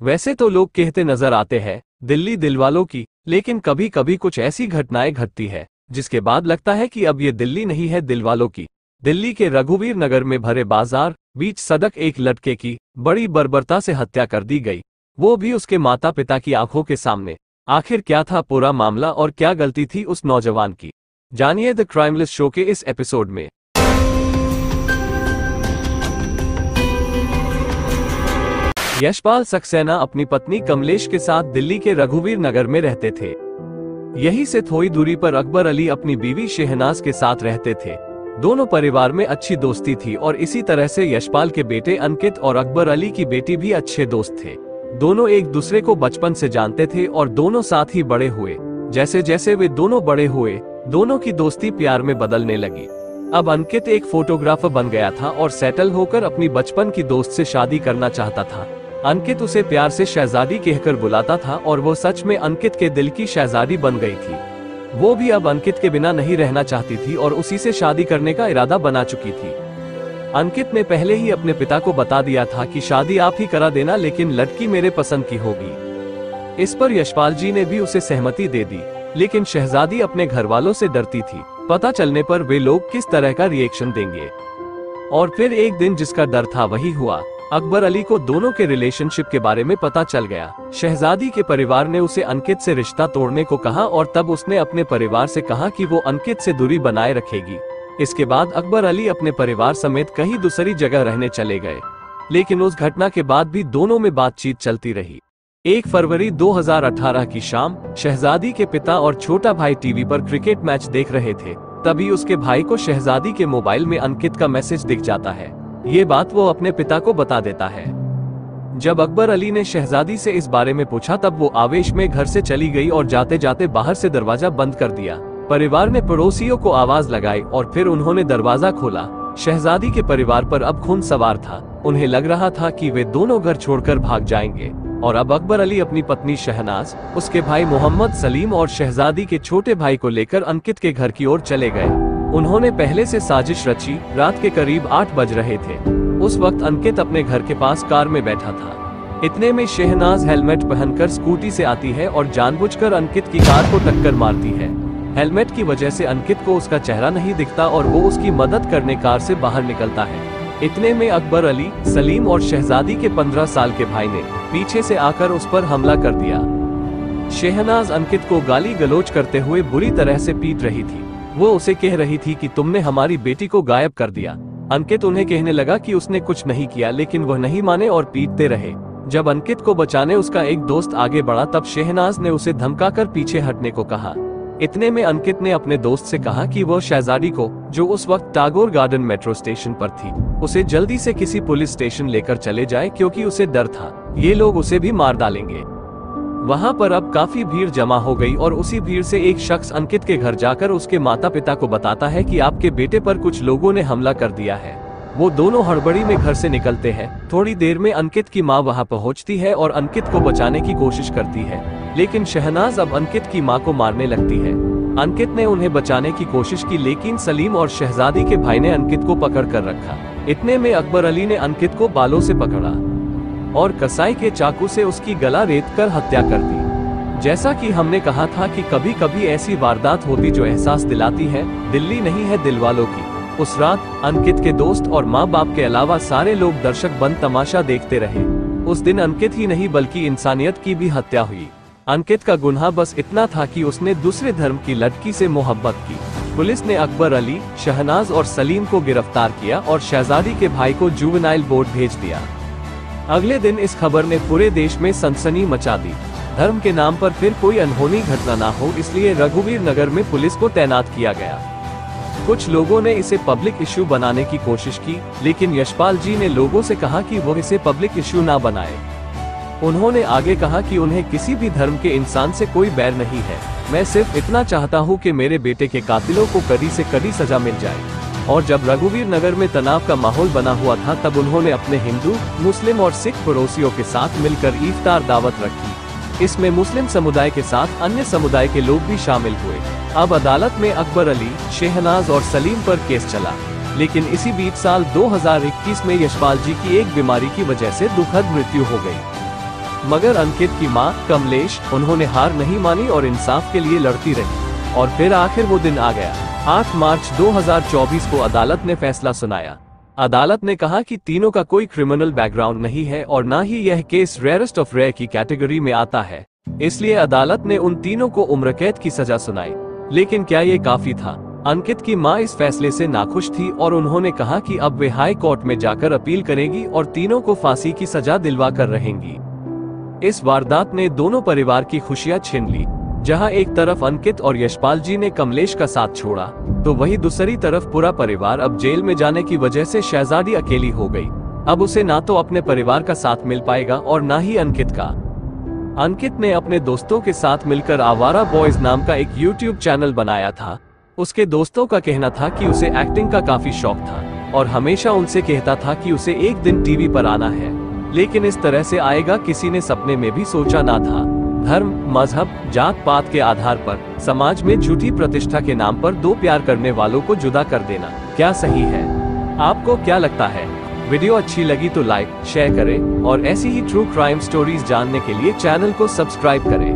वैसे तो लोग कहते नजर आते हैं दिल्ली दिलवालों की, लेकिन कभी कभी कुछ ऐसी घटनाएं घटती है जिसके बाद लगता है कि अब ये दिल्ली नहीं है दिलवालों की। दिल्ली के रघुवीर नगर में भरे बाजार बीच सड़क एक लड़के की बड़ी बर्बरता से हत्या कर दी गई, वो भी उसके माता पिता की आंखों के सामने। आखिर क्या था पूरा मामला और क्या गलती थी उस नौजवान की, जानिए द क्राइमलेस शो के इस एपिसोड में। यशपाल सक्सेना अपनी पत्नी कमलेश के साथ दिल्ली के रघुवीर नगर में रहते थे। यहीं से थोड़ी दूरी पर अकबर अली अपनी बीवी शहनाज के साथ रहते थे। दोनों परिवार में अच्छी दोस्ती थी और इसी तरह से यशपाल के बेटे अंकित और अकबर अली की बेटी भी अच्छे दोस्त थे। दोनों एक दूसरे को बचपन से जानते थे और दोनों साथ ही बड़े हुए। जैसे जैसे वे दोनों बड़े हुए, दोनों की दोस्ती प्यार में बदलने लगी। अब अंकित एक फोटोग्राफर बन गया था और सेटल होकर अपनी बचपन की दोस्त से शादी करना चाहता था। अंकित उसे प्यार से शहजादी कहकर बुलाता था और वो सच में अंकित के दिल की शहजादी बन गई थी। वो भी अब अंकित के बिना नहीं रहना चाहती थी और उसी से शादी करने का इरादा बना चुकी थी। अंकित ने पहले ही अपने पिता को बता दिया था कि शादी आप ही करा देना, लेकिन लड़की मेरे पसंद की होगी। इस पर यशपाल जी ने भी उसे सहमति दे दी, लेकिन शहजादी अपने घर वालों से डरती थी पता चलने पर वे लोग किस तरह का रिएक्शन देंगे। और फिर एक दिन जिसका डर था वही हुआ। अकबर अली को दोनों के रिलेशनशिप के बारे में पता चल गया। शहजादी के परिवार ने उसे अंकित से रिश्ता तोड़ने को कहा और तब उसने अपने परिवार से कहा कि वो अंकित से दूरी बनाए रखेगी। इसके बाद अकबर अली अपने परिवार समेत कहीं दूसरी जगह रहने चले गए, लेकिन उस घटना के बाद भी दोनों में बातचीत चलती रही। 1 फरवरी 2018 की शाम शहजादी के पिता और छोटा भाई टीवी पर क्रिकेट मैच देख रहे थे। तभी उसके भाई को शहजादी के मोबाइल में अंकित का मैसेज दिख जाता है। ये बात वो अपने पिता को बता देता है। जब अकबर अली ने शहजादी से इस बारे में पूछा तब वो आवेश में घर से चली गई और जाते जाते बाहर से दरवाजा बंद कर दिया। परिवार ने पड़ोसियों को आवाज लगाई और फिर उन्होंने दरवाजा खोला। शहजादी के परिवार पर अब खून सवार था। उन्हें लग रहा था कि वे दोनों घर छोड़कर भाग जाएंगे और अब अकबर अली अपनी पत्नी शहनाज, उसके भाई मोहम्मद सलीम और शहजादी के छोटे भाई को लेकर अंकित के घर की ओर चले गए। उन्होंने पहले से साजिश रची। रात के करीब 8 बज रहे थे। उस वक्त अंकित अपने घर के पास कार में बैठा था। इतने में शहनाज हेलमेट पहनकर स्कूटी से आती है और जानबूझकर अंकित की कार को टक्कर मारती है। हेलमेट की वजह से अंकित को उसका चेहरा नहीं दिखता और वो उसकी मदद करने कार से बाहर निकलता है। इतने में अकबर अली, सलीम और शहजादी के 15 साल के भाई ने पीछे से आकर उस पर हमला कर दिया। शहनाज अंकित को गाली गलौज करते हुए बुरी तरह से पीट रही थी। वो उसे कह रही थी कि तुमने हमारी बेटी को गायब कर दिया। अंकित उन्हें कहने लगा कि उसने कुछ नहीं किया, लेकिन वह नहीं माने और पीटते रहे। जब अंकित को बचाने उसका एक दोस्त आगे बढ़ा तब शहनाज ने उसे धमकाकर पीछे हटने को कहा। इतने में अंकित ने अपने दोस्त से कहा कि वह शहजादी को, जो उस वक्त टागोर गार्डन मेट्रो स्टेशन पर थी, उसे जल्दी से किसी पुलिस स्टेशन लेकर चले जाए क्योंकि उसे डर था ये लोग उसे भी मार डालेंगे। वहां पर अब काफी भीड़ जमा हो गई और उसी भीड़ से एक शख्स अंकित के घर जाकर उसके माता पिता को बताता है कि आपके बेटे पर कुछ लोगों ने हमला कर दिया है। वो दोनों हड़बड़ी में घर से निकलते हैं। थोड़ी देर में अंकित की मां वहां पहुंचती है और अंकित को बचाने की कोशिश करती है, लेकिन शहनाज अब अंकित की मां को मारने लगती है। अंकित ने उन्हें बचाने की कोशिश की, लेकिन सलीम और शहजादी के भाई ने अंकित को पकड़ कर रखा। इतने में अकबर अली ने अंकित को बालों से पकड़ा और कसाई के चाकू से उसकी गला रेत कर हत्या कर दी। जैसा कि हमने कहा था कि कभी कभी ऐसी वारदात होती जो एहसास दिलाती है दिल्ली नहीं है दिलवालों की। उस रात अंकित के दोस्त और माँ बाप के अलावा सारे लोग दर्शक बंद तमाशा देखते रहे। उस दिन अंकित ही नहीं बल्कि इंसानियत की भी हत्या हुई। अंकित का गुनाह बस इतना था कि उसने दूसरे धर्म की लड़की से मोहब्बत की। पुलिस ने अकबर अली, शहनाज और सलीम को गिरफ्तार किया और शहजादी के भाई को जुवेनाइल बोर्ड भेज दिया। अगले दिन इस खबर ने पूरे देश में सनसनी मचा दी। धर्म के नाम पर फिर कोई अनहोनी घटना ना हो, इसलिए रघुवीर नगर में पुलिस को तैनात किया गया। कुछ लोगों ने इसे पब्लिक इश्यू बनाने की कोशिश की, लेकिन यशपाल जी ने लोगों से कहा कि वो इसे पब्लिक इश्यू ना बनाए। उन्होंने आगे कहा कि उन्हें किसी भी धर्म के इंसान से कोई बैर नहीं है। मैं सिर्फ इतना चाहता हूँ कि मेरे बेटे के कातिलों को कड़ी से कड़ी सजा मिल जाए। और जब रघुवीर नगर में तनाव का माहौल बना हुआ था तब उन्होंने अपने हिंदू, मुस्लिम और सिख पड़ोसियों के साथ मिलकर इफ्तार दावत रखी। इसमें मुस्लिम समुदाय के साथ अन्य समुदाय के लोग भी शामिल हुए। अब अदालत में अकबर अली, शहनाज और सलीम पर केस चला, लेकिन इसी बीच साल 2021 में यशपाल जी की एक बीमारी की वजह से दुखद मृत्यु हो गई। मगर अंकित की मां कमलेश, उन्होंने हार नहीं मानी और इंसाफ के लिए लड़ती रही। और फिर आखिर वो दिन आ गया। 8 मार्च 2024 को अदालत ने फैसला सुनाया। अदालत ने कहा कि तीनों का कोई क्रिमिनल बैकग्राउंड नहीं है और न ही यह केस रेयरेस्ट ऑफ रेयर की कैटेगरी में आता है। इसलिए अदालत ने उन तीनों को उम्र कैद की सजा सुनाई। लेकिन क्या ये काफी था? अंकित की मां इस फैसले से नाखुश थी और उन्होंने कहा कि अब वे हाई कोर्ट में जाकर अपील करेंगी और तीनों को फांसी की सजा दिलवा कर रहेंगी। इस वारदात ने दोनों परिवार की खुशियां छीन ली। जहां एक तरफ अंकित और यशपाल जी ने कमलेश का साथ छोड़ा, तो वहीं दूसरी तरफ पूरा परिवार अब जेल में जाने की वजह से शहजादी अकेली हो गई। अब उसे ना तो अपने परिवार का साथ मिल पाएगा और ना ही अंकित का। अंकित ने अपने दोस्तों के साथ मिलकर आवारा बॉयज नाम का एक YouTube चैनल बनाया था। उसके दोस्तों का कहना था कि उसे एक्टिंग का काफी शौक था और हमेशा उनसे कहता था कि उसे एक दिन टीवी पर आना है, लेकिन इस तरह से आएगा किसी ने सपने में भी सोचा ना था। धर्म, मजहब, जात पात के आधार पर समाज में झूठी प्रतिष्ठा के नाम पर दो प्यार करने वालों को जुदा कर देना क्या सही है? आपको क्या लगता है? वीडियो अच्छी लगी तो लाइक, शेयर करें और ऐसी ही ट्रू क्राइम स्टोरीज जानने के लिए चैनल को सब्सक्राइब करें।